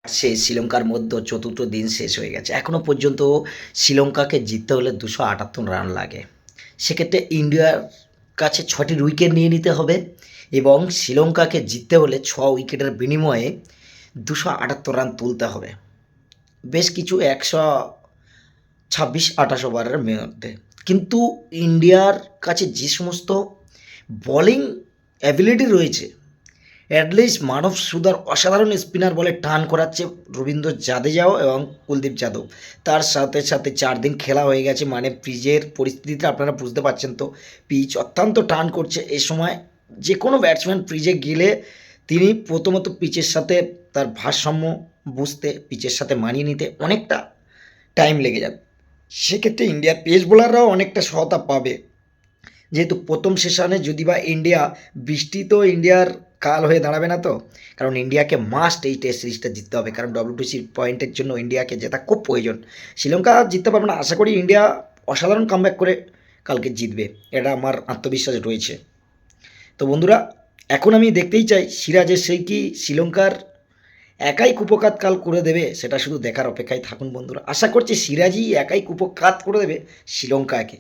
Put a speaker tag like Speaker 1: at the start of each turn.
Speaker 1: শ্রীলঙ্কার মধ্যে চতুর্থ দিন শেষ হয়ে গেছে। এখনও পর্যন্ত শ্রীলঙ্কাকে জিততে হলে 278 রান লাগে। সেক্ষেত্রে ইন্ডিয়ার কাছে 6টি উইকেট নিয়ে নিতে হবে এবং শ্রীলঙ্কাকে জিততে হলে 6 উইকেটের বিনিময়ে 278 রান তুলতে হবে। বেশ কিছু 126-28 ওভারের মধ্যে। কিন্তু ইন্ডিয়ার কাছে যে সমস্ত বোলিং অ্যাবিলিটি রয়েছে, অ্যাটলিস্ট মানব সুদার অসাধারণ স্পিনার বলে টান করাচ্ছে রবীন্দ্র জাদেজাও এবং কুলদীপ যাদব। তার সাথে সাথে 4 দিন খেলা হয়ে গেছে, মানে পিচের পরিস্থিতিটা আপনারা বুঝতে পারছেন তো। পিচ অত্যন্ত টান করছে। এ সময় যে কোনো ব্যাটসম্যান পিচে গেলে তিনি প্রথমত পিচের সাথে তার ভারসাম্য বুঝতে, পিচের সাথে মানিয়ে নিতে অনেকটা টাইম লেগে যাবে। সেক্ষেত্রে ইন্ডিয়ার পেস বোলাররাও অনেকটা সহায়তা পাবে, যেহেতু প্রথম সেশনে যদি বা ইন্ডিয়া, বৃষ্টি তো ইন্ডিয়ার কাল হয়ে দাঁড়াবে না তো। কারণ ইন্ডিয়াকে মাস্ট এই টেস্ট সিরিজটা জিততে হবে, কারণ WTC পয়েন্টের জন্য ইন্ডিয়াকে জেতা খুব প্রয়োজন। শ্রীলঙ্কা জিততে পারবে না, আশা করি ইন্ডিয়া অসাধারণ কামব্যাক করে কালকে জিতবে, এটা আমার আত্মবিশ্বাস রয়েছে। তো বন্ধুরা, এখন আমি দেখতেই চাই সিরাজের সেই কি শ্রীলঙ্কার একাই কুপকাত কাল করে দেবে, সেটা শুধু দেখার অপেক্ষায় থাকুন বন্ধুরা। আশা করছি সিরাজই একাই কুপকাত করে দেবে শ্রীলঙ্কাকে।